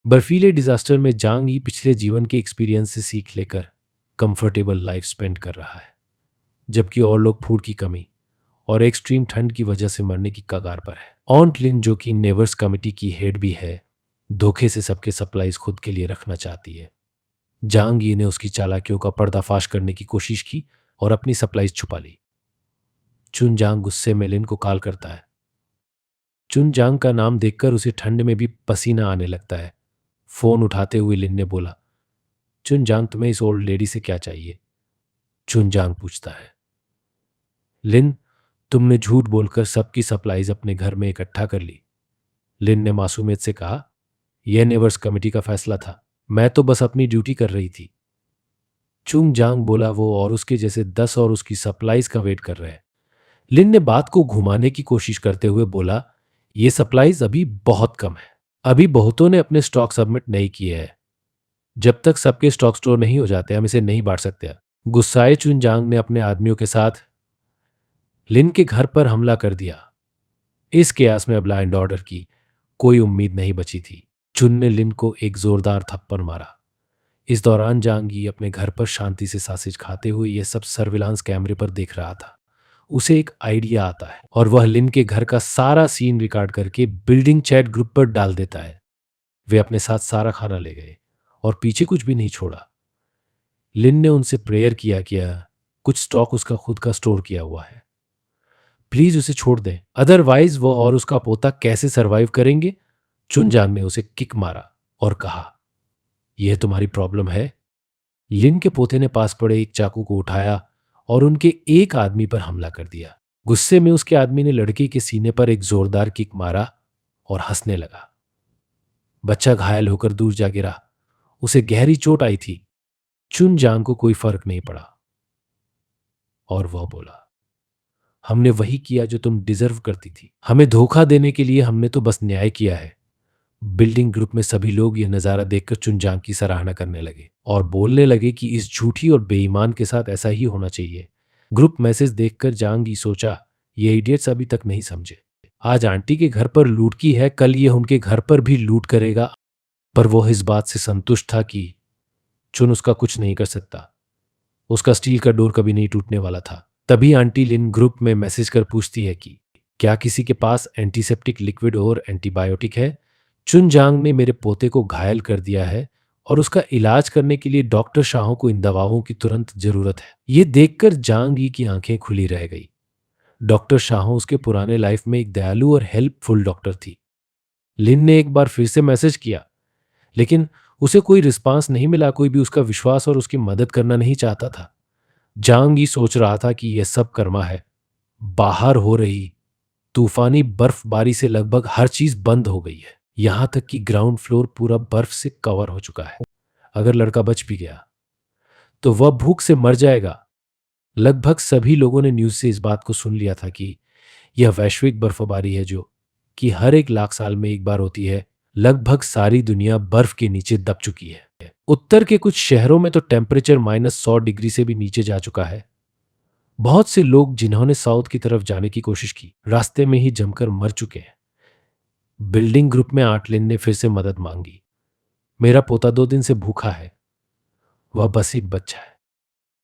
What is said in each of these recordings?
बर्फीले डिजास्टर में जांग यी पिछले जीवन के एक्सपीरियंस से सीख लेकर कंफर्टेबल लाइफ स्पेंड कर रहा है, जबकि और लोग फूड की कमी और एक्सट्रीम ठंड की वजह से मरने की कगार पर है। ऑन्ट लिन, जो कि नेवर्स कमिटी की हेड भी है, धोखे से सबके सप्लाईज खुद के लिए रखना चाहती है। जांग यी ने उसकी चालाकियों का पर्दाफाश करने की कोशिश की और अपनी सप्लाईज छुपा ली। चुन जांग गुस्से में लिन को कॉल करता है। चुन जांग का नाम देखकर उसे ठंड में भी पसीना आने लगता है। फोन उठाते हुए लिन ने बोला, चुन जांग, तुम्हें इस ओल्ड लेडी से क्या चाहिए? चुन जांग पूछता है। लिन, तुमने झूठ बोलकर सबकी सप्लाईज अपने घर में इकट्ठा कर ली। लिन ने मासूमियत से कहा, यह नेवर्स कमेटी का फैसला था, मैं तो बस अपनी ड्यूटी कर रही थी। चुंग जांग बोला, वो और उसके जैसे 10 और उसकी सप्लाईज का वेट कर रहे हैं। लिन ने बात को घुमाने की कोशिश करते हुए बोला, ये सप्लाईज अभी बहुत कम है, अभी बहुतों ने अपने स्टॉक सबमिट नहीं किए हैं। जब तक सबके स्टॉक स्टोर नहीं हो जाते हम इसे नहीं बांट सकते। गुस्साए चुन जांग ने अपने आदमियों के साथ लिन के घर पर हमला कर दिया। इस केयास में अब लॉ एंड ऑर्डर की कोई उम्मीद नहीं बची थी। चुन ने लिन को एक जोरदार थप्पड़ मारा। इस दौरान जांग यी अपने घर पर शांति से सासेज खाते हुए यह सब सर्विलांस कैमरे पर देख रहा था। उसे एक आइडिया आता है और वह लिन के घर का सारा सीन रिकॉर्ड करके बिल्डिंग चैट ग्रुप पर डाल देता है। वे अपने साथ सारा खाना ले गए और पीछे कुछ भी नहीं छोड़ा। लिन ने उनसे प्रेयर किया, कुछ स्टॉक उसका खुद का स्टोर किया हुआ है, प्लीज उसे छोड़ दें, अदरवाइज वो और उसका पोता कैसे सरवाइव करेंगे। चुन जांग ने उसे किक मारा और कहा, यह तुम्हारी प्रॉब्लम है। लिन के पोते ने पास पड़े एक चाकू को उठाया और उनके एक आदमी पर हमला कर दिया। गुस्से में उसके आदमी ने लड़के के सीने पर एक जोरदार किक मारा और हंसने लगा। बच्चा घायल होकर दूर जा गिरा, उसे गहरी चोट आई थी। चुन जांग को कोई फर्क नहीं पड़ा और वह बोला, हमने वही किया जो तुम डिजर्व करती थी, हमें धोखा देने के लिए हमने तो बस न्याय किया है। बिल्डिंग ग्रुप में सभी लोग यह नजारा देखकर चुन जांग की सराहना करने लगे और बोलने लगे कि इस झूठी और बेईमान के साथ ऐसा ही होना चाहिए। ग्रुप मैसेज देखकर जांग यी सोचा, ये इडियट्स अभी तक नहीं समझे। आज आंटी के घर पर लूट की है, कल ये उनके घर पर भी लूट करेगा। पर वो इस बात से संतुष्ट था कि चुन उसका कुछ नहीं कर सकता। उसका स्टील का डोर कभी नहीं टूटने वाला था। तभी आंटी लिन ग्रुप में मैसेज कर पूछती है कि क्या किसी के पास एंटीसेप्टिक लिक्विड और एंटीबायोटिक है? चुन जांग ने मेरे पोते को घायल कर दिया है और उसका इलाज करने के लिए डॉक्टर शाहों को इन दवाओं की तुरंत जरूरत है। ये देखकर जांग यी की आंखें खुली रह गई। डॉक्टर शाहों उसके पुराने लाइफ में एक दयालु और हेल्पफुल डॉक्टर थी। लिन ने एक बार फिर से मैसेज किया, लेकिन उसे कोई रिस्पांस नहीं मिला। कोई भी उसका विश्वास और उसकी मदद करना नहीं चाहता था। जांग यी सोच रहा था कि यह सब कर्मा है। बाहर हो रही तूफानी बर्फबारी से लगभग हर चीज बंद हो गई है, यहां तक कि ग्राउंड फ्लोर पूरा बर्फ से कवर हो चुका है। अगर लड़का बच भी गया तो वह भूख से मर जाएगा। लगभग सभी लोगों ने न्यूज से इस बात को सुन लिया था कि यह वैश्विक बर्फबारी है जो कि हर 1 लाख साल में एक बार होती है। लगभग सारी दुनिया बर्फ के नीचे दब चुकी है। उत्तर के कुछ शहरों में तो टेम्परेचर -100 डिग्री से भी नीचे जा चुका है। बहुत से लोग जिन्होंने साउथ की तरफ जाने की कोशिश की, रास्ते में ही जमकर मर चुके हैं। बिल्डिंग ग्रुप में आर्टलिन ने फिर से मदद मांगी। मेरा पोता 2 दिन से भूखा है, वह बस एक बच्चा है,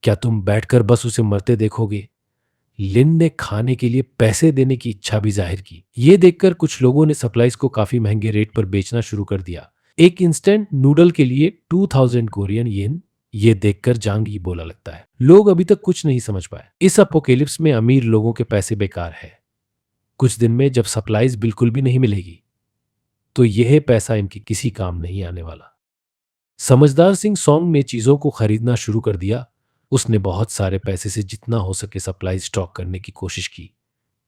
क्या तुम बैठकर बस उसे मरते देखोगे? लिन ने खाने के लिए पैसे देने की इच्छा भी जाहिर की। ये देखकर कुछ लोगों ने सप्लाईज को काफी महंगे रेट पर बेचना शुरू कर दिया। एक इंस्टेंट नूडल के लिए 2000 कोरियन येन। ये देखकर जांग यी बोला, लगता है लोग अभी तक कुछ नहीं समझ पाए। इस अपोकेलिप्स में अमीर लोगों के पैसे बेकार है। कुछ दिन में जब सप्लाईज बिल्कुल भी नहीं मिलेगी तो यह पैसा इनके किसी काम नहीं आने वाला। समझदार सिंह सॉन्ग ने चीजों को खरीदना शुरू कर दिया। उसने बहुत सारे पैसे से जितना हो सके सप्लाई स्टॉक करने की कोशिश की,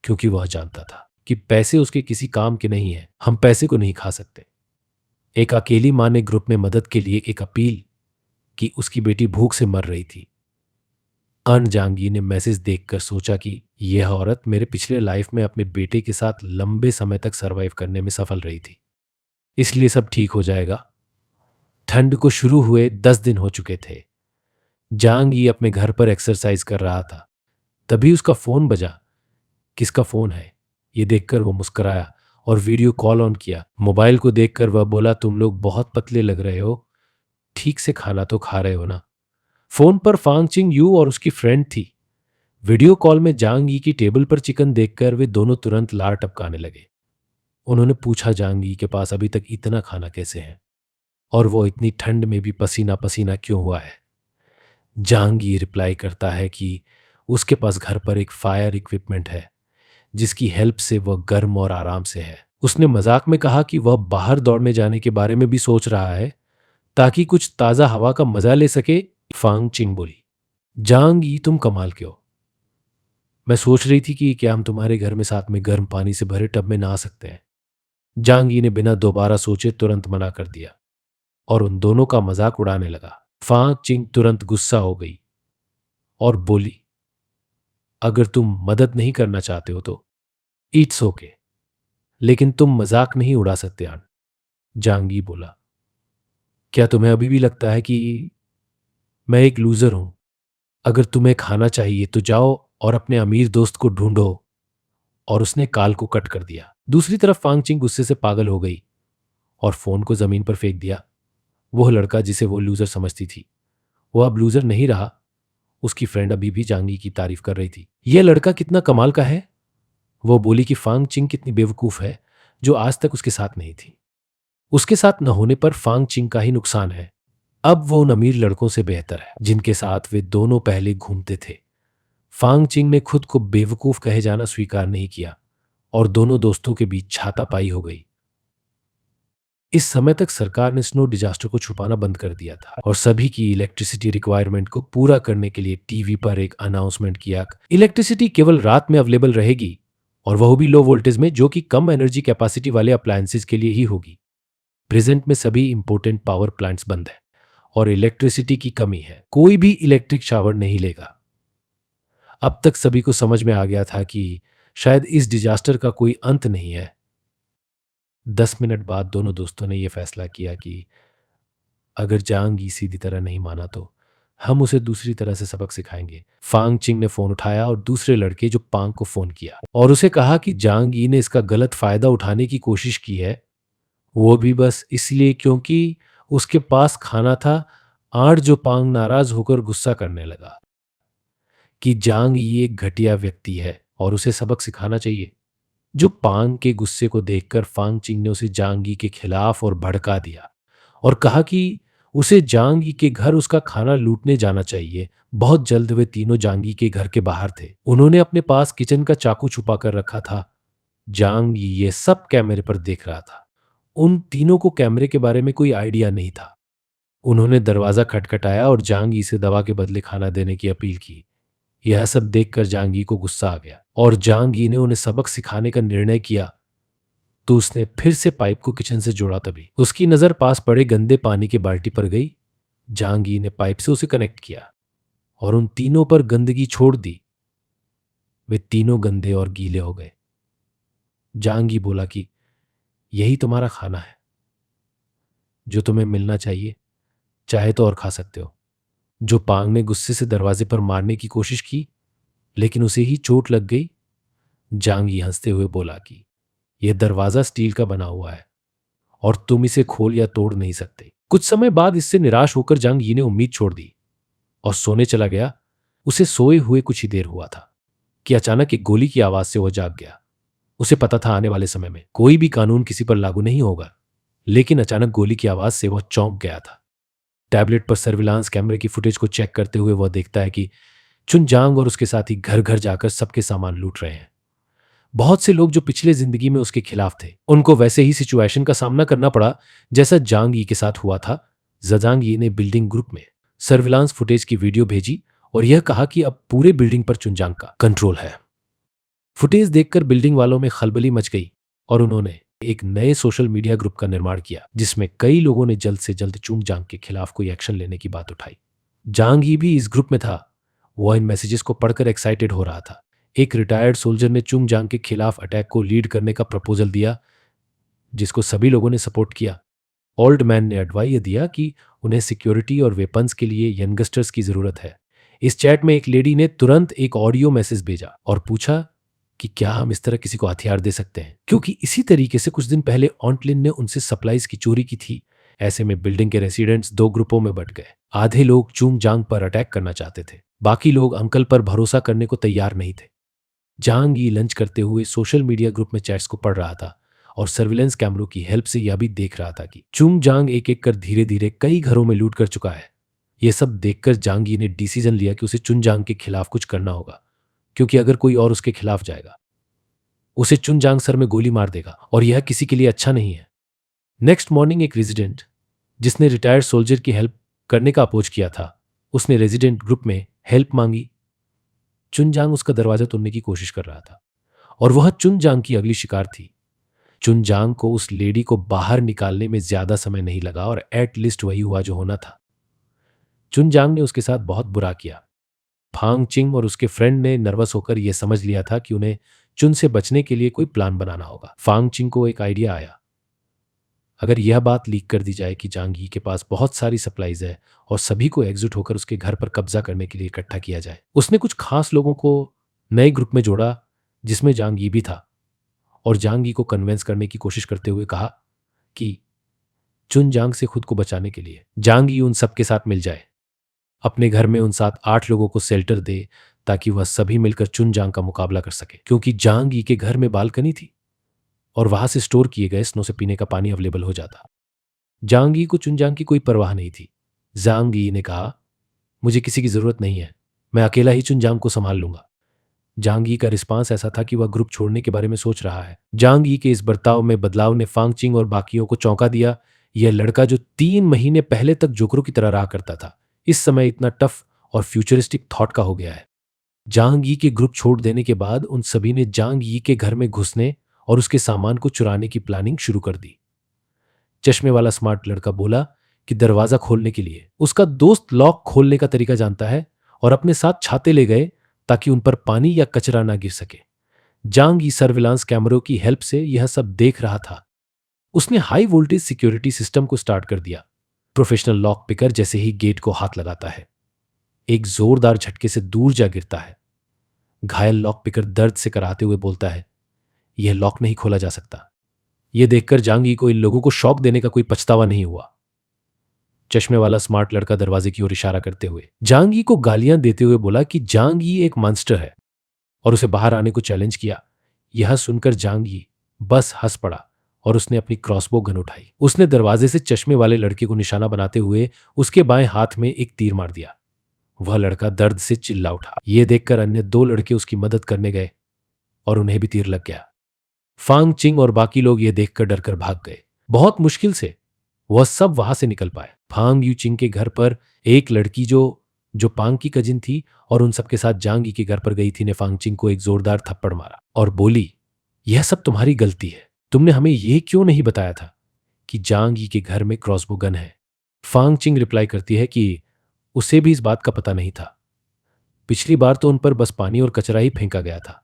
क्योंकि वह जानता था कि पैसे उसके किसी काम के नहीं है। हम पैसे को नहीं खा सकते। एक अकेली मां ने ग्रुप में मदद के लिए एक अपील कि उसकी बेटी भूख से मर रही थी। अन जांग यी ने मैसेज देखकर सोचा कि यह औरत मेरे पिछले लाइफ में अपने बेटे के साथ लंबे समय तक सरवाइव करने में सफल रही थी, इसलिए सब ठीक हो जाएगा। ठंड को शुरू हुए 10 दिन हो चुके थे। जांग यी अपने घर पर एक्सरसाइज कर रहा था। तभी उसका फोन बजा। किसका फोन है? ये देखकर वो मुस्कुराया और वीडियो कॉल ऑन किया। मोबाइल को देखकर वह बोला, तुम लोग बहुत पतले लग रहे हो, ठीक से खाना तो खा रहे हो ना। फोन पर फांग चिंग यू और उसकी फ्रेंड थी। वीडियो कॉल में जांग यी की टेबल पर चिकन देखकर वे दोनों तुरंत लार टपकाने लगे। उन्होंने पूछा, जांग यी के पास अभी तक इतना खाना कैसे है, और वो इतनी ठंड में भी पसीना पसीना क्यों हुआ है। जांग यी रिप्लाई करता है कि उसके पास घर पर एक फायर इक्विपमेंट है जिसकी हेल्प से वह गर्म और आराम से है। उसने मजाक में कहा कि वह बाहर दौड़ने जाने के बारे में भी सोच रहा है ताकि कुछ ताज़ा हवा का मजा ले सके। फांग चिंग बोली, जांग यी तुम कमाल के हो। मैं सोच रही थी कि क्या हम तुम्हारे घर में साथ में गर्म पानी से भरे टब में नहा सकते हैं। जांग यी ने बिना दोबारा सोचे तुरंत मना कर दिया और उन दोनों का मजाक उड़ाने लगा। फांग चिंग तुरंत गुस्सा हो गई और बोली, अगर तुम मदद नहीं करना चाहते हो तो इट्स ओके, लेकिन तुम मजाक नहीं उड़ा सकते आन। जांग यी बोला, क्या तुम्हें अभी भी लगता है कि मैं एक लूजर हूं? अगर तुम्हें खाना चाहिए तो जाओ और अपने अमीर दोस्त को ढूंढो। और उसने काल को कट कर दिया। दूसरी तरफ फांग चिंग गुस्से से पागल हो गई और फोन को जमीन पर फेंक दिया। वह लड़का जिसे वो लूजर समझती थी, वह अब लूजर नहीं रहा। उसकी फ्रेंड अभी भी जांगी की तारीफ कर रही थी। यह लड़का कितना कमाल का है। वो बोली कि फांग चिंग कितनी बेवकूफ है जो आज तक उसके साथ नहीं थी। उसके साथ न होने पर फांग चिंग का ही नुकसान है। अब वो उन अमीर लड़कों से बेहतर है जिनके साथ वे दोनों पहले घूमते थे। फांग चिंग ने खुद को बेवकूफ कहे जाना स्वीकार नहीं किया और दोनों दोस्तों के बीच हाथापाई हो गई। इस समय तक सरकार ने स्नो डिजास्टर को छुपाना बंद कर दिया था और सभी की इलेक्ट्रिसिटी रिक्वायरमेंट को पूरा करने के लिए टीवी पर एक अनाउंसमेंट किया, इलेक्ट्रिसिटी केवल रात में अवेलेबल रहेगी और वह भी लो वोल्टेज में, जो कि कम एनर्जी कैपेसिटी वाले अप्लायंसेस के लिए ही होगी। प्रेजेंट में सभी इंपोर्टेंट पावर प्लांट्स बंद है और इलेक्ट्रिसिटी की कमी है। कोई भी इलेक्ट्रिक शावर नहीं लेगा। अब तक सभी को समझ में आ गया था कि शायद इस डिजास्टर का कोई अंत नहीं है। 10 मिनट बाद दोनों दोस्तों ने यह फैसला किया कि अगर जांग यी सीधी तरह नहीं माना तो हम उसे दूसरी तरह से सबक सिखाएंगे। फांग चिंग ने फोन उठाया और दूसरे लड़के जो पांग को फोन किया और उसे कहा कि जांग यी ने इसका गलत फायदा उठाने की कोशिश की है, वो भी बस इसलिए क्योंकि उसके पास खाना था। आठ जो पांग नाराज होकर गुस्सा करने लगा कि जांग यी एक घटिया व्यक्ति है और उसे सबक सिखाना चाहिए। जो पांग के गुस्से को देखकर फांग चिंग ने उसे जांग यी के खिलाफ और भड़का दिया और कहा कि उसे जांग यी के घर उसका खाना लूटने जाना चाहिए। बहुत जल्द वे तीनों जांग यी के घर के बाहर थे। उन्होंने अपने पास किचन का चाकू छुपा कर रखा था। जांग यी ये सब कैमरे पर देख रहा था। उन तीनों को कैमरे के बारे में कोई आइडिया नहीं था। उन्होंने दरवाजा खटखटाया और जांग यी से दवा के बदले खाना देने की अपील की। यह सब देखकर जांग यी को गुस्सा आ गया और जांग यी ने उन्हें सबक सिखाने का निर्णय किया। तो उसने फिर से पाइप को किचन से जोड़ा। तभी उसकी नजर पास पड़े गंदे पानी की बाल्टी पर गई। जांग यी ने पाइप से उसे कनेक्ट किया और उन तीनों पर गंदगी छोड़ दी। वे तीनों गंदे और गीले हो गए। जांग यी बोला कि यही तुम्हारा खाना है जो तुम्हें मिलना चाहिए, चाहे तो और खा सकते हो। जो पांग ने गुस्से से दरवाजे पर मारने की कोशिश की लेकिन उसे ही चोट लग गई। जांग यी हंसते हुए बोला कि यह दरवाजा स्टील का बना हुआ है और तुम इसे खोल या तोड़ नहीं सकते। कुछ समय बाद इससे निराश होकर जांग यी ने उम्मीद छोड़ दी और सोने चला गया। उसे सोए हुए कुछ ही देर हुआ था कि अचानक एक गोली की आवाज से वह जाग गया। उसे पता था आने वाले समय में कोई भी कानून किसी पर लागू नहीं होगा, लेकिन अचानक गोली की आवाज से वह चौंक गया था। टैबलेट पर सर्विलांस कैमरे की फुटेज को चेक करते हुए वह देखता है कि चुनजांग और उसके साथी घर घर जाकर सबके सामान लूट रहे हैं। बहुत से लोग जो पिछले जिंदगी में उसके खिलाफ थे, उनको वैसे ही सिचुएशन का सामना करना पड़ा जैसा जांग यी के साथ हुआ था। जजांग यी ने बिल्डिंग ग्रुप में सर्विलांस फुटेज की वीडियो भेजी और यह कहा कि अब पूरे बिल्डिंग पर चुनजांग का कंट्रोल है। फुटेज देखकर बिल्डिंग वालों में खलबली मच गई और उन्होंने एक नए सोशल मीडिया ग्रुप का निर्माण किया जिसमें कई लोगों ने जल्द से जल्द चुनजांग के खिलाफ कोई एक्शन लेने की बात उठाई। जांग यी भी इस ग्रुप में था। वह इन मैसेजेस को पढ़कर एक्साइटेड हो रहा था। एक रिटायर्ड सोल्जर ने चुंगजांग के खिलाफ अटैक को लीड करने का प्रपोजल दिया जिसको सभी लोगों ने सपोर्ट किया। ओल्ड मैन ने एडवाइस दिया कि उन्हें सिक्योरिटी और वेपन्स के लिए यंगस्टर्स की जरूरत है। इस चैट में एक लेडी ने तुरंत एक ऑडियो मैसेज भेजा और पूछा कि क्या हम इस तरह किसी को हथियार दे सकते हैं, क्योंकि इसी तरीके से कुछ दिन पहले ऑन्टलिन ने उनसे सप्लाईज की चोरी की थी। ऐसे में बिल्डिंग के रेसिडेंट्स दो ग्रुपों में बंट गए। आधे लोग चुंग जांग पर अटैक करना चाहते थे, बाकी लोग अंकल पर भरोसा करने को तैयार नहीं थे। जांग यी लंच करते हुए सोशल मीडिया ग्रुप में चैट्स को पढ़ रहा था और सर्विलेंस कैमरों की हेल्प से यह भी देख रहा था कि चुंग जांग एक एक कर धीरे धीरे कई घरों में लूट कर चुका है। यह सब देखकर जांग यी ने डिसीजन लिया कि उसे चुन जांग के खिलाफ कुछ करना होगा, क्योंकि अगर कोई और उसके खिलाफ जाएगा उसे चुन जांग सर में गोली मार देगा और यह किसी के लिए अच्छा नहीं है। नेक्स्ट मॉर्निंग एक रेजिडेंट जिसने रिटायर्ड सोल्जर की हेल्प करने का अपोज किया था, उसने रेजिडेंट ग्रुप में हेल्प मांगी। चुनजांग उसका दरवाजा तोड़ने की कोशिश कर रहा था और वह चुनजांग की अगली शिकार थी। चुनजांग को उस लेडी को बाहर निकालने में ज्यादा समय नहीं लगा और एट लिस्ट वही हुआ जो होना था। चुनजांग ने उसके साथ बहुत बुरा किया। फांग चिंग और उसके फ्रेंड ने नर्वस होकर यह समझ लिया था कि उन्हें चुन से बचने के लिए कोई प्लान बनाना होगा। फांग चिंग को एक आइडिया आया, अगर यह बात लीक कर दी जाए कि जांग यी के पास बहुत सारी सप्लाईज है और सभी को एकजुट होकर उसके घर पर कब्जा करने के लिए इकट्ठा किया जाए। उसने कुछ खास लोगों को नए ग्रुप में जोड़ा जिसमें जांग यी भी था और जांग यी को कन्विंस करने की कोशिश करते हुए कहा कि चुन जांग से खुद को बचाने के लिए जांग यी उन सबके साथ मिल जाए। अपने घर में उन 7-8 लोगों को शेल्टर दे ताकि वह सभी मिलकर चुन जांग का मुकाबला कर सके, क्योंकि जांग यी के घर में बालकनी थी और वहां से स्टोर किए गए स्नो से पीने का पानी अवेलेबल हो जाता। जांग यी को चुनजांग की कोई परवाह नहीं थी। जांग यी ने कहा, मुझे किसी की जरूरत नहीं है, मैं अकेला ही चुनजांग को संभाल लूंगा। जांग यी का रिस्पांस ऐसा था कि वह ग्रुप छोड़ने के बारे में सोच रहा है। जांग यी के इस बर्ताव में बदलाव ने फांग चिंग और बाकियों को चौंका दिया। यह लड़का जो 3 महीने पहले तक जोकरों की तरह रहा करता था, इस समय इतना टफ और फ्यूचरिस्टिक थॉट का हो गया है। जांग यी के ग्रुप छोड़ देने के बाद उन सभी ने जांग यी के घर में घुसने और उसके सामान को चुराने की प्लानिंग शुरू कर दी। चश्मे वाला स्मार्ट लड़का बोला कि दरवाजा खोलने के लिए उसका दोस्त लॉक खोलने का तरीका जानता है और अपने साथ छाते ले गए ताकि उन पर पानी या कचरा ना गिर सके। जांग यी सर्विलांस कैमरों की हेल्प से यह सब देख रहा था। उसने हाई वोल्टेज सिक्योरिटी सिस्टम को स्टार्ट कर दिया। प्रोफेशनल लॉक पिकर जैसे ही गेट को हाथ लगाता है, एक जोरदार झटके से दूर जा गिरता है। घायल लॉक पिकर दर्द से कराहते हुए बोलता है, यह लॉक नहीं खोला जा सकता। यह देखकर जांग यी को इन लोगों को शॉक देने का कोई पछतावा नहीं हुआ। चश्मे वाला स्मार्ट लड़का दरवाजे की ओर इशारा करते हुए जांग यी को गालियां देते हुए बोला कि जांग यी एक मॉन्स्टर है और उसे बाहर आने को चैलेंज किया। यह सुनकर जांग यी बस हंस पड़ा और उसने अपनी क्रॉसबो गन उठाई। उसने दरवाजे से चश्मे वाले लड़के को निशाना बनाते हुए उसके बाएं हाथ में एक तीर मार दिया। वह लड़का दर्द से चिल्ला उठा। यह देखकर अन्य 2 लड़के उसकी मदद करने गए और उन्हें भी तीर लग गया। फांग चिंग और बाकी लोग यह देखकर डरकर भाग गए। बहुत मुश्किल से वह सब वहां से निकल पाए। फांग यू चिंग के घर पर एक लड़की जो पांग की कजिन थी और उन सबके साथ जांग यी के घर पर गई थी ने फांग चिंग को एक जोरदार थप्पड़ मारा और बोली, यह सब तुम्हारी गलती है, तुमने हमें यह क्यों नहीं बताया था कि जांग यी के घर में क्रॉसबो गन है। फांग चिंग रिप्लाई करती है कि उसे भी इस बात का पता नहीं था। पिछली बार तो उन पर बस पानी और कचरा ही फेंका गया था।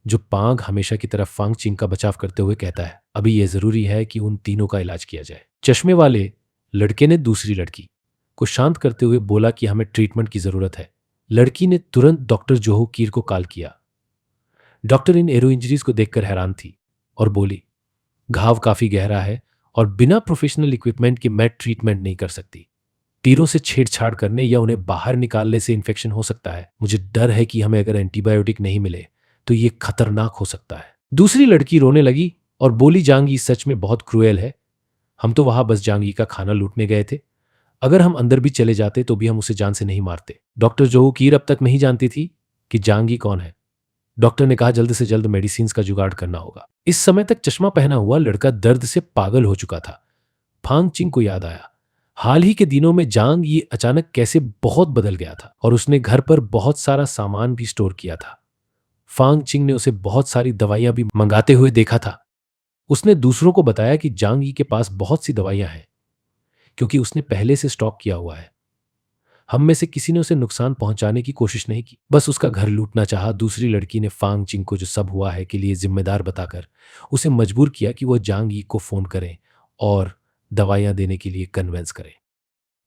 जो पांग हमेशा की तरफ फांग चिंग का बचाव करते हुए कहता है, अभी यह जरूरी है कि उन तीनों का इलाज किया जाए। चश्मे वाले लड़के ने दूसरी लड़की को शांत करते हुए बोला कि हमें ट्रीटमेंट की जरूरत है। लड़की ने तुरंत डॉक्टर जोहो कीर को कॉल किया। डॉक्टर इन एरो इंजरीज को देखकर हैरान थी और बोली, घाव काफी गहरा है और बिना प्रोफेशनल इक्विपमेंट के मैं ट्रीटमेंट नहीं कर सकती। तीरों से छेड़छाड़ करने या उन्हें बाहर निकालने से इन्फेक्शन हो सकता है। मुझे डर है कि हमें अगर एंटीबायोटिक नहीं मिले तो ये खतरनाक हो सकता है। दूसरी लड़की रोने लगी और बोली, जांग यी सच में बहुत क्रूएल है। हम तो वहां बस जांग यी का खाना लूटने गए थे। अगर हम अंदर भी चले जाते तो भी हम उसे जान से नहीं मारते। डॉक्टर जोहो कीर अब तक नहीं जानती थी कि जांग यी कौन है। डॉक्टर ने कहा जल्द से जल्द मेडिसिन का जुगाड़ करना होगा। इस समय तक चश्मा पहना हुआ लड़का दर्द से पागल हो चुका था। फांग चिंग को याद आया, हाल ही के दिनों में जांग यी अचानक कैसे बहुत बदल गया था और उसने घर पर बहुत सारा सामान भी स्टोर किया था। फांग चिंग ने उसे बहुत सारी दवाइयां भी मंगाते हुए देखा था। उसने दूसरों को बताया कि जांग यी के पास बहुत सी दवाइयां हैं क्योंकि उसने पहले से स्टॉक किया हुआ है। हम में से किसी ने उसे नुकसान पहुंचाने की कोशिश नहीं की, बस उसका घर लूटना चाहा। दूसरी लड़की ने फांग चिंग को जो सब हुआ है के लिए जिम्मेदार बताकर उसे मजबूर किया कि वह जांग यी को फोन करें और दवाइयां देने के लिए कन्विंस करें।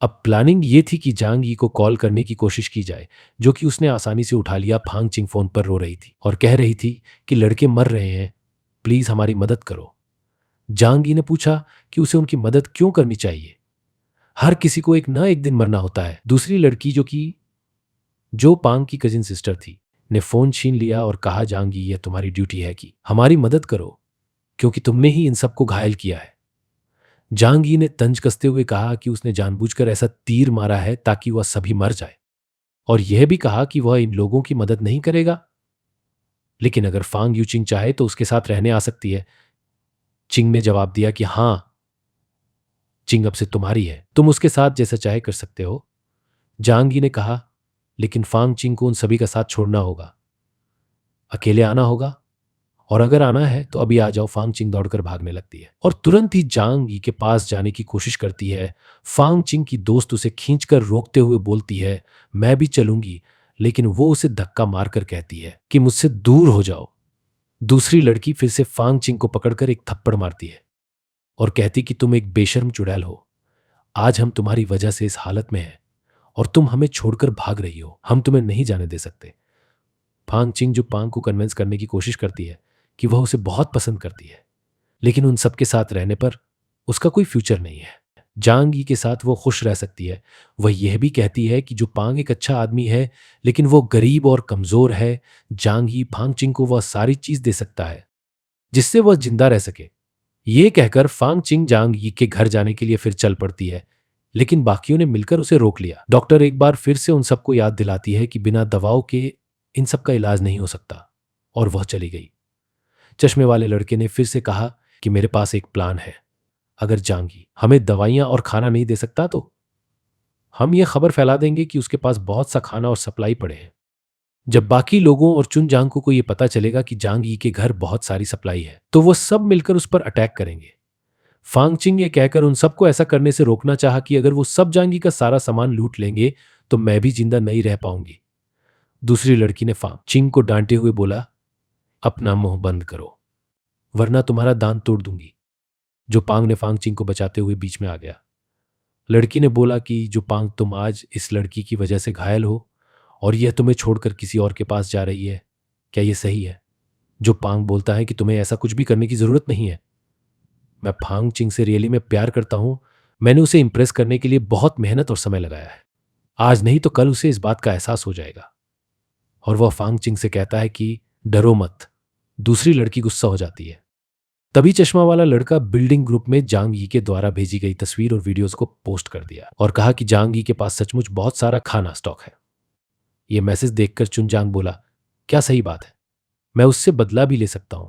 अब प्लानिंग ये थी कि जांग यी को कॉल करने की कोशिश की जाए, जो कि उसने आसानी से उठा लिया। फांग चिंग फोन पर रो रही थी और कह रही थी कि लड़के मर रहे हैं, प्लीज हमारी मदद करो। जांग यी ने पूछा कि उसे उनकी मदद क्यों करनी चाहिए। हर किसी को एक ना एक दिन मरना होता है। दूसरी लड़की, जो पांग की कजिन सिस्टर थी, ने फोन छीन लिया और कहा, जांग यी, यह तुम्हारी ड्यूटी है कि हमारी मदद करो, क्योंकि तुमने ही इन सबको घायल किया है। जांग यी ने तंज कसते हुए कहा कि उसने जानबूझकर ऐसा तीर मारा है ताकि वह सभी मर जाए, और यह भी कहा कि वह इन लोगों की मदद नहीं करेगा, लेकिन अगर फांग यूचिंग चाहे तो उसके साथ रहने आ सकती है। चिंग ने जवाब दिया कि हाँ, चिंग अब से तुम्हारी है, तुम उसके साथ जैसा चाहे कर सकते हो। जांग यी ने कहा, लेकिन फांग चिंग को उन सभी का साथ छोड़ना होगा, अकेले आना होगा, और अगर आना है तो अभी आ जाओ। फांग चिंग दौड़कर भागने लगती है और तुरंत ही जांग यी के पास जाने की कोशिश करती है। फांग चिंग की दोस्त उसे खींचकर रोकते हुए बोलती है, मैं भी चलूंगी, लेकिन वो उसे धक्का मारकर कहती है कि मुझसे दूर हो जाओ। दूसरी लड़की फिर से फांग चिंग को पकड़कर एक थप्पड़ मारती है और कहती कि तुम एक बेशर्म चुड़ैल हो, आज हम तुम्हारी वजह से इस हालत में हैं और तुम हमें छोड़कर भाग रही हो, हम तुम्हें नहीं जाने दे सकते। फांग चिंग, जो पांग को कन्विंस करने की कोशिश करती है कि वह उसे बहुत पसंद करती है, लेकिन उन सबके साथ रहने पर उसका कोई फ्यूचर नहीं है, जांग यी के साथ वो खुश रह सकती है। वह यह भी कहती है कि जो पांग एक अच्छा आदमी है, लेकिन वो गरीब और कमजोर है। जांग यी फांग चिंग को वह सारी चीज दे सकता है जिससे वह जिंदा रह सके। ये कहकर फांग चिंग जांग यी के घर जाने के लिए फिर चल पड़ती है, लेकिन बाकियों ने मिलकर उसे रोक लिया। डॉक्टर एक बार फिर से उन सबको याद दिलाती है कि बिना दवाओं के इन सब का इलाज नहीं हो सकता, और वह चली गई। चश्मे वाले लड़के ने फिर से कहा कि मेरे पास एक प्लान है, अगर जांग यी हमें दवाइयां और खाना नहीं दे सकता तो हम ये खबर फैला देंगे कि उसके पास बहुत सा खाना और सप्लाई पड़े हैं। जब बाकी लोगों और चुन जांग को ये पता चलेगा कि जांग यी के घर बहुत सारी सप्लाई है, तो वो सब मिलकर उस पर अटैक करेंगे। फांग चिंग ये कहकर उन सबको ऐसा करने से रोकना चाहा कि अगर वो सब जांग यी का सारा सामान लूट लेंगे तो मैं भी जिंदा नहीं रह पाऊंगी। दूसरी लड़की ने फांग चिंग को डांटे हुए बोला, अपना मुंह बंद करो, वरना तुम्हारा दांत तोड़ दूंगी। जो पांग ने फांग चिंग को बचाते हुए बीच में आ गया। लड़की ने बोला कि जो पांग, तुम आज इस लड़की की वजह से घायल हो और यह तुम्हें छोड़कर किसी और के पास जा रही है, क्या यह सही है? जो पांग बोलता है कि तुम्हें ऐसा कुछ भी करने की जरूरत नहीं है। मैं फांग चिंग से रियली में प्यार करता हूं, मैंने उसे इंप्रेस करने के लिए बहुत मेहनत और समय लगाया है, आज नहीं तो कल उसे इस बात का एहसास हो जाएगा। और वह फांग चिंग से कहता है कि डरो मत। दूसरी लड़की गुस्सा हो जाती है। तभी चश्मा वाला लड़का बिल्डिंग ग्रुप में जांग यी के द्वारा भेजी गई तस्वीर और वीडियोस को पोस्ट कर दिया और कहा कि जांग यी के पास सचमुच बहुत सारा खाना स्टॉक है। यह मैसेज देखकर चुन जांग बोला, क्या सही बात है, मैं उससे बदला भी ले सकता हूं।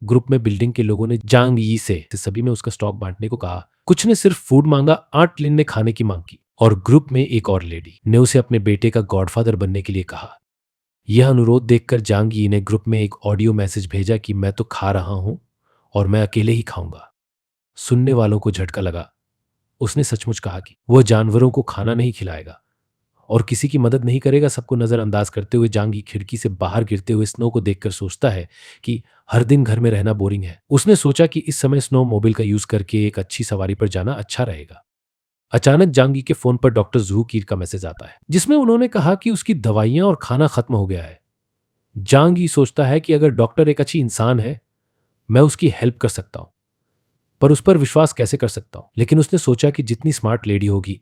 ग्रुप में बिल्डिंग के लोगों ने जांग यी से सभी में उसका स्टॉक बांटने को कहा। कुछ ने सिर्फ फूड मांगा, 8 लिन ने खाने की मांग की, और ग्रुप में एक और लेडी ने उसे अपने बेटे का गॉडफादर बनने के लिए कहा। यह अनुरोध देखकर जांग यी ने ग्रुप में एक ऑडियो मैसेज भेजा कि मैं तो खा रहा हूं और मैं अकेले ही खाऊंगा। सुनने वालों को झटका लगा। उसने सचमुच कहा कि वह जानवरों को खाना नहीं खिलाएगा और किसी की मदद नहीं करेगा। सबको नजरअंदाज करते हुए जांग यी खिड़की से बाहर गिरते हुए स्नो को देखकर सोचता है कि हर दिन घर में रहना बोरिंग है। उसने सोचा कि इस समय स्नो मोबाइल का यूज करके एक अच्छी सवारी पर जाना अच्छा रहेगा। अचानक जांग यी के फोन पर डॉक्टर जू कीर का मैसेज आता है, जिसमें उन्होंने कहा कि उसकी दवाइयां और खाना खत्म हो गया है। जांग यी सोचता है कि अगर डॉक्टर एक अच्छी इंसान है, मैं उसकी हेल्प कर सकता हूं, पर उस पर विश्वास कैसे कर सकता हूं। लेकिन उसने सोचा कि जितनी स्मार्ट लेडी होगी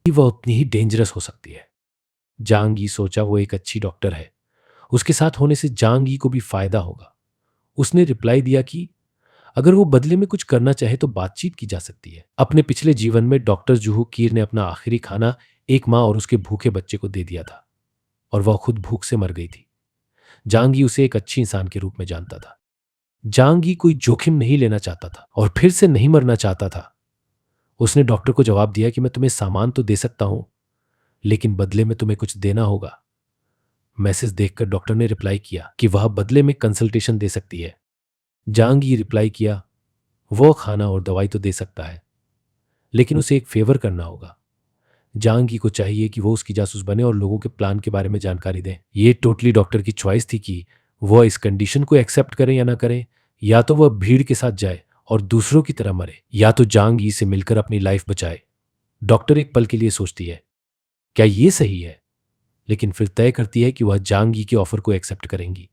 वह उतनी ही डेंजरस हो सकती है। जांग यी सोचा वो एक अच्छी डॉक्टर है, उसके साथ होने से जांग यी को भी फायदा होगा। उसने रिप्लाई दिया कि अगर वो बदले में कुछ करना चाहे तो बातचीत की जा सकती है। अपने पिछले जीवन में डॉक्टर जूहू कीर ने अपना आखिरी खाना एक माँ और उसके भूखे बच्चे को दे दिया था और वह खुद भूख से मर गई थी। जांग यी उसे एक अच्छी इंसान के रूप में जानता था। जांग यी कोई जोखिम नहीं लेना चाहता था और फिर से नहीं मरना चाहता था। उसने डॉक्टर को जवाब दिया कि मैं तुम्हें सामान तो दे सकता हूं, लेकिन बदले में तुम्हें कुछ देना होगा। मैसेज देखकर डॉक्टर ने रिप्लाई किया कि वह बदले में कंसल्टेशन दे सकती है। जांग यी रिप्लाई किया, वो खाना और दवाई तो दे सकता है, लेकिन उसे एक फेवर करना होगा। जांग यी को चाहिए कि वो उसकी जासूस बने और लोगों के प्लान के बारे में जानकारी दें। ये टोटली डॉक्टर की चॉइस थी कि वह इस कंडीशन को एक्सेप्ट करें या ना करें। या तो वह भीड़ के साथ जाए और दूसरों की तरह मरे, या तो जांग यी से मिलकर अपनी लाइफ बचाए। डॉक्टर एक पल के लिए सोचती है, क्या ये सही है? लेकिन फिर तय करती है कि वह जांग यी के ऑफर को एक्सेप्ट करेंगी।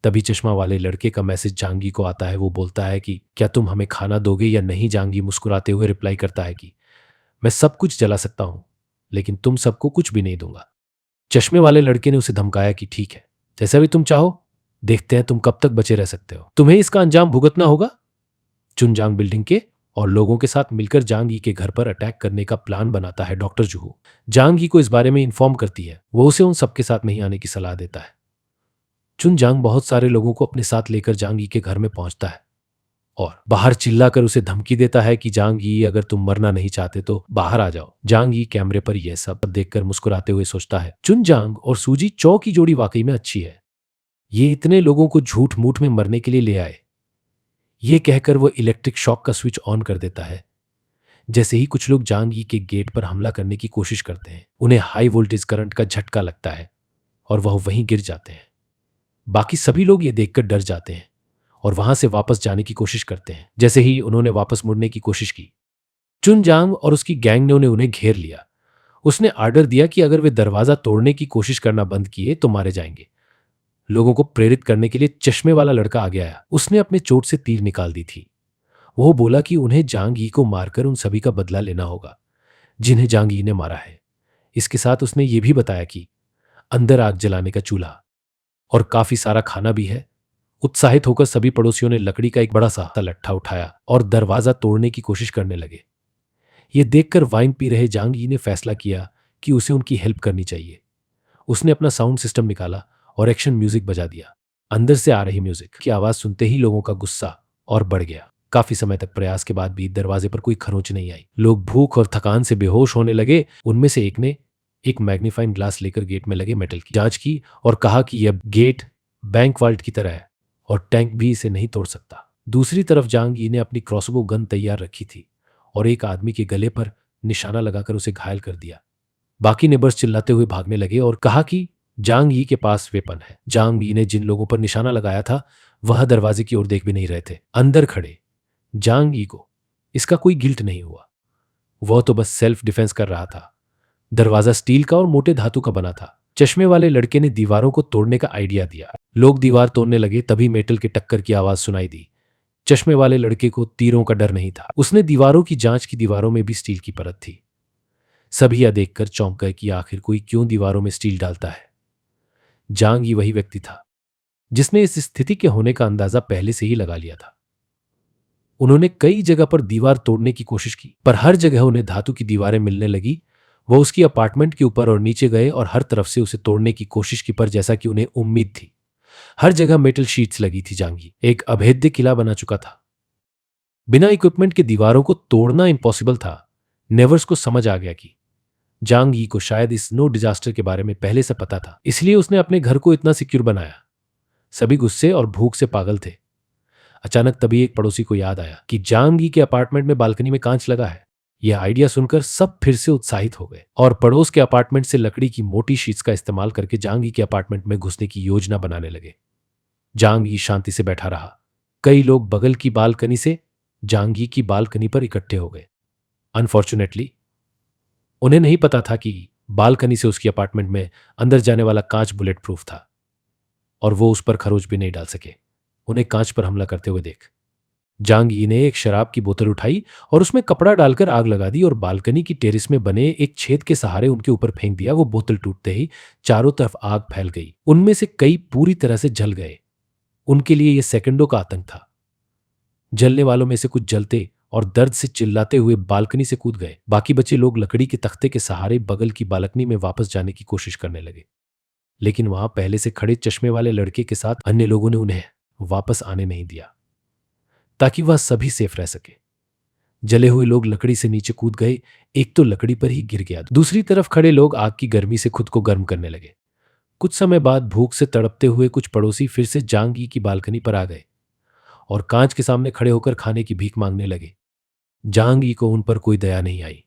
तभी चश्मा वाले लड़के का मैसेज जांग यी को आता है। वो बोलता है कि क्या तुम हमें खाना दोगे या नहीं? जांग यी मुस्कुराते हुए रिप्लाई करता है कि मैं सब कुछ जला सकता हूं, लेकिन तुम सबको कुछ भी नहीं दूंगा। चश्मे वाले लड़के ने उसे धमकाया कि ठीक है, जैसा भी तुम चाहो, देखते हैं तुम कब तक बचे रह सकते हो। तुम्हें इसका अंजाम भुगतना होगा। चुनजांग बिल्डिंग के और लोगों के साथ मिलकर जांग यी के घर पर अटैक करने का प्लान बनाता है। डॉक्टर जुहू जांग यी को इस बारे में इन्फॉर्म करती है। वो उसे उन सबके साथ नहीं आने की सलाह देता है। चुनजांग बहुत सारे लोगों को अपने साथ लेकर जांग यी के घर में पहुंचता है और बाहर चिल्लाकर उसे धमकी देता है कि जांग यी, अगर तुम मरना नहीं चाहते तो बाहर आ जाओ। जांग यी कैमरे पर यह सब देखकर मुस्कुराते हुए सोचता है, चुनजांग और सूजी चौ की जोड़ी वाकई में अच्छी है। ये इतने लोगों को झूठ मूठ में मरने के लिए ले आए। ये कहकर वो इलेक्ट्रिक शॉक का स्विच ऑन कर देता है। जैसे ही कुछ लोग जांग यी के गेट पर हमला करने की कोशिश करते हैं, उन्हें हाई वोल्टेज करंट का झटका लगता है और वह वहीं गिर जाते हैं। बाकी सभी लोग ये देखकर डर जाते हैं और वहां से वापस जाने की कोशिश करते हैं। जैसे ही उन्होंने वापस मुड़ने की कोशिश की, चुनजांग और उसकी गैंग ने उन्हें घेर लिया। उसने आर्डर दिया कि अगर वे दरवाजा तोड़ने की कोशिश करना बंद किए तो मारे जाएंगे। लोगों को प्रेरित करने के लिए चश्मे वाला लड़का आगे आया। उसने अपने चोट से तीर निकाल दी थी। वो बोला कि उन्हें जांग यी को मारकर उन सभी का बदला लेना होगा जिन्हें जांग यी ने मारा है। इसके साथ उसने ये भी बताया कि अंदर आग जलाने का चूल्हा और काफी सारा खाना भी है। उत्साहित होकर सभी पड़ोसियों ने लकड़ी का एक बड़ा सा लट्ठा उठाया और दरवाजा तोड़ने की कोशिश करने लगे। ये देखकर वाइन पी रहे जांग यी ने फैसला किया कि उसे उनकी हेल्प करनी चाहिए। उसने अपना साउंड सिस्टम निकाला और एक्शन म्यूजिक बजा दिया। अंदर से आ रही म्यूजिक की आवाज सुनते ही लोगों का गुस्सा और बढ़ गया। काफी समय तक प्रयास के बाद भी दरवाजे पर कोई खरोंच नहीं आई। लोग भूख और थकान से बेहोश होने लगे। उनमें से एक ने एक मैग्नीफाइंग ग्लास लेकर गेट में लगे मेटल की जांच की और कहा कि यह गेट बैंक वाल्ट की तरह है और टैंक भी इसे नहीं तोड़ सकता। दूसरी तरफ जांग यी ने अपनी क्रॉसबो गन तैयार रखी थी और एक आदमी के गले पर निशाना लगाकर उसे घायल कर दिया। बाकी नेबर्स चिल्लाते हुए भागने लगे और कहा कि जांग यी के पास वेपन है। जांग यी ने जिन लोगों पर निशाना लगाया था वह दरवाजे की ओर देख भी नहीं रहे थे। अंदर खड़े जांग यी को इसका कोई गिल्ट नहीं हुआ। वह तो बस सेल्फ डिफेंस कर रहा था। दरवाजा स्टील का और मोटे धातु का बना था। चश्मे वाले लड़के ने दीवारों को तोड़ने का आइडिया दिया। लोग दीवार तोड़ने लगे, तभी मेटल के टक्कर की आवाज सुनाई दी। चश्मे वाले लड़के को तीरों का डर नहीं था। उसने दीवारों की जांच की। दीवारों में भी स्टील की परत थी। सभी यह देखकर चौंक गए कि आखिर कोई क्यों दीवारों में स्टील डालता है। जांग यी वही व्यक्ति था जिसने इस स्थिति के होने का अंदाजा पहले से ही लगा लिया था। उन्होंने कई जगह पर दीवार तोड़ने की कोशिश की, पर हर जगह उन्हें धातु की दीवारें मिलने लगी। वो उसकी अपार्टमेंट के ऊपर और नीचे गए और हर तरफ से उसे तोड़ने की कोशिश की, पर जैसा कि उन्हें उम्मीद थी, हर जगह मेटल शीट्स लगी थी। जांग यी एक अभेद्य किला बना चुका था। बिना इक्विपमेंट के दीवारों को तोड़ना इम्पॉसिबल था। नेवर्स को समझ आ गया कि जांग यी को शायद इस स्नो डिजास्टर के बारे में पहले से पता था, इसलिए उसने अपने घर को इतना सिक्योर बनाया। सभी गुस्से और भूख से पागल थे। अचानक तभी एक पड़ोसी को याद आया कि जांग यी के अपार्टमेंट में बालकनी में कांच लगा है। यह आइडिया सुनकर सब फिर से उत्साहित हो गए और पड़ोस के अपार्टमेंट से लकड़ी की मोटी शीट्स का इस्तेमाल करके जांग यी के अपार्टमेंट में घुसने की योजना बनाने लगे। जांग यी शांति से बैठा रहा। कई लोग बगल की बालकनी से जांग यी की बालकनी पर इकट्ठे हो गए। अनफॉर्चुनेटली उन्हें नहीं पता था कि बालकनी से उसकी अपार्टमेंट में अंदर जाने वाला कांच बुलेट प्रूफ था और वो उस पर खरोच भी नहीं डाल सके। उन्हें कांच पर हमला करते हुए देख जांग यी ने एक शराब की बोतल उठाई और उसमें कपड़ा डालकर आग लगा दी और बालकनी की टेरेस में बने एक छेद के सहारे उनके ऊपर फेंक दिया। वो बोतल टूटते ही चारों तरफ आग फैल गई। उनमें से कई पूरी तरह से जल गए। उनके लिए यह सेकंडों का आतंक था। जलने वालों में से कुछ जलते और दर्द से चिल्लाते हुए बालकनी से कूद गए। बाकी बचे लोग लकड़ी के तख्ते के सहारे बगल की बालकनी में वापस जाने की कोशिश करने लगे, लेकिन वहां पहले से खड़े चश्मे वाले लड़के के साथ अन्य लोगों ने उन्हें वापस आने नहीं दिया ताकि वह सभी सेफ रह सके। जले हुए लोग लकड़ी से नीचे कूद गए। एक तो लकड़ी पर ही गिर गया। दूसरी तरफ खड़े लोग आग की गर्मी से खुद को गर्म करने लगे। कुछ समय बाद भूख से तड़पते हुए कुछ पड़ोसी फिर से जांग यी की बालकनी पर आ गए और कांच के सामने खड़े होकर खाने की भीख मांगने लगे। जांग यी को उन पर कोई दया नहीं आई।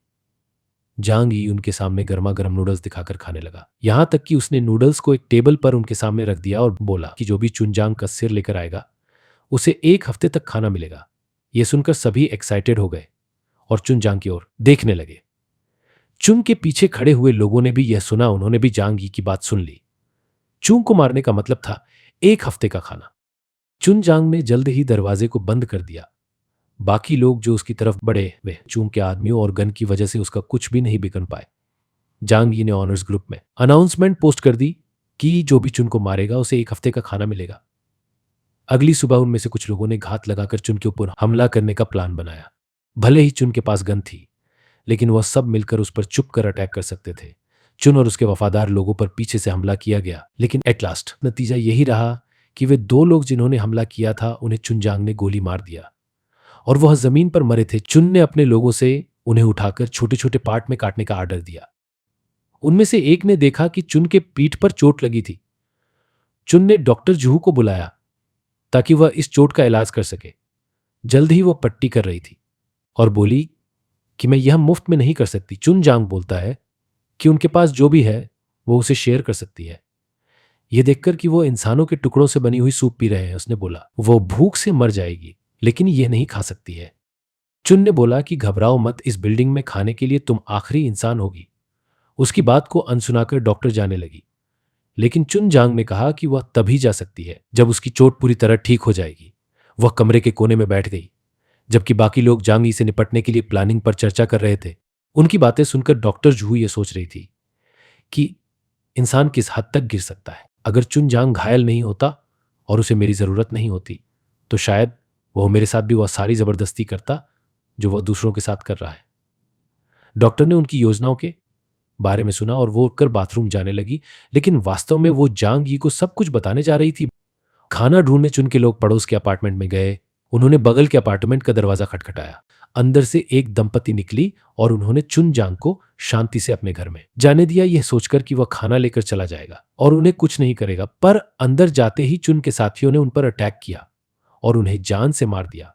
जांग यी उनके सामने गर्मा गर्म नूडल्स दिखाकर खाने लगा, यहां तक कि उसने नूडल्स को एक टेबल पर उनके सामने रख दिया और बोला कि जो भी चुनजांग का सिर लेकर आएगा उसे 1 हफ्ते तक खाना मिलेगा। यह सुनकर सभी एक्साइटेड हो गए और चुनजांग की ओर देखने लगे। चुन के पीछे खड़े हुए लोगों ने भी यह सुना, उन्होंने भी जांग यी की बात सुन ली। चुन को मारने का मतलब था 1 हफ्ते का खाना। चुन जांग ने जल्द ही दरवाजे को बंद कर दिया। बाकी लोग जो उसकी तरफ बढ़े वे चुन के आदमियों और गन की वजह से उसका कुछ भी नहीं बिगड़ पाए। जांग यी ने ऑनर्स ग्रुप में अनाउंसमेंट पोस्ट कर दी कि जो भी चुन को मारेगा उसे 1 हफ्ते का खाना मिलेगा। अगली सुबह उनमें से कुछ लोगों ने घात लगाकर चुन के ऊपर हमला करने का प्लान बनाया। भले ही चुन के पास गन थी, लेकिन वह सब मिलकर उस पर चुप कर अटैक कर सकते थे। चुन और उसके वफादार लोगों पर पीछे से हमला किया गया, लेकिन एट लास्ट नतीजा यही रहा कि वे 2 लोग जिन्होंने हमला किया था उन्हें चुन जांग ने गोली मार दिया और वह जमीन पर मरे थे। चुन ने अपने लोगों से उन्हें उठाकर छोटे छोटे पार्ट में काटने का आर्डर दिया। उनमें से एक ने देखा कि चुन के पीठ पर चोट लगी थी। चुन ने डॉक्टर जूहू को बुलाया ताकि वह इस चोट का इलाज कर सके। जल्द ही वह पट्टी कर रही थी और बोली कि मैं यह मुफ्त में नहीं कर सकती। चुन जांग बोलता है कि उनके पास जो भी है वो उसे शेयर कर सकती है। यह देखकर कि वो इंसानों के टुकड़ों से बनी हुई सूप पी रहे हैं, उसने बोला वो भूख से मर जाएगी लेकिन यह नहीं खा सकती है। चुन ने बोला कि घबराओ मत, इस बिल्डिंग में खाने के लिए तुम आखिरी इंसान होगी। उसकी बात को अनसुनाकर डॉक्टर जाने लगी, लेकिन चुन जांग ने कहा कि वह तभी जा सकती है जब उसकी चोट पूरी तरह ठीक हो जाएगी। वह कमरे के कोने में बैठ गई, जबकि बाकी लोग जांग यी से निपटने के लिए प्लानिंग पर चर्चा कर रहे थे। उनकी बातें सुनकर डॉक्टर जूहू ये सोच रही थी कि इंसान किस हद तक गिर सकता है। अगर चुन जांग घायल नहीं होता और उसे मेरी जरूरत नहीं होती तो शायद वह मेरे साथ भी वह सारी जबरदस्ती करता जो वह दूसरों के साथ कर रहा है। डॉक्टर ने उनकी योजनाओं के बारे में सुना और वो उठकर बाथरूम जाने लगी, लेकिन वास्तव में वो जांग यी को सब कुछ बताने जा रही थी। खाना ढूंढने चुन के लोग पड़ोस के अपार्टमेंट में गए। उन्होंने बगल के अपार्टमेंट का दरवाजा खटखटाया। अंदर से एक दंपति निकली और उन्होंने चुन जांग को शांति से अपने घर में जाने दिया, यह सोचकर कि वह खाना लेकर चला जाएगा और उन्हें कुछ नहीं करेगा। पर अंदर जाते ही चुन के साथियों ने उन पर अटैक किया और उन्हें जान से मार दिया।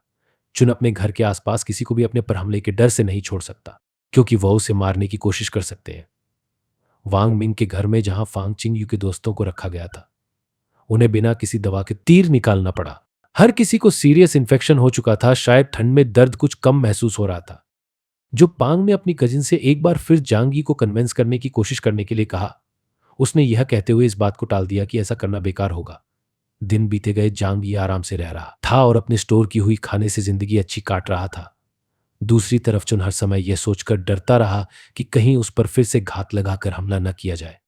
चुन अपने घर के आसपास किसी को भी अपने पर हमले के डर से नहीं छोड़ सकता, क्योंकि वह उसे मारने की कोशिश कर सकते हैं। वांग मिंग के घर में जहां फांग चिंग यू के दोस्तों को रखा गया था, उन्हें बिना किसी दवा के तीर निकालना पड़ा। हर किसी को सीरियस इन्फेक्शन हो चुका था, शायद ठंड में दर्द कुछ कम महसूस हो रहा था। जो पांग ने अपनी कजिन से एक बार फिर जांग यी को कन्विंस करने की कोशिश करने के लिए कहा, उसने यह कहते हुए इस बात को टाल दिया कि ऐसा करना बेकार होगा। दिन बीते गए, जांग यी आराम से रह रहा था और अपने स्टोर की हुई खाने से जिंदगी अच्छी काट रहा था। दूसरी तरफ चुन हर समय यह सोचकर डरता रहा कि कहीं उस पर फिर से घात लगाकर हमला न किया जाए।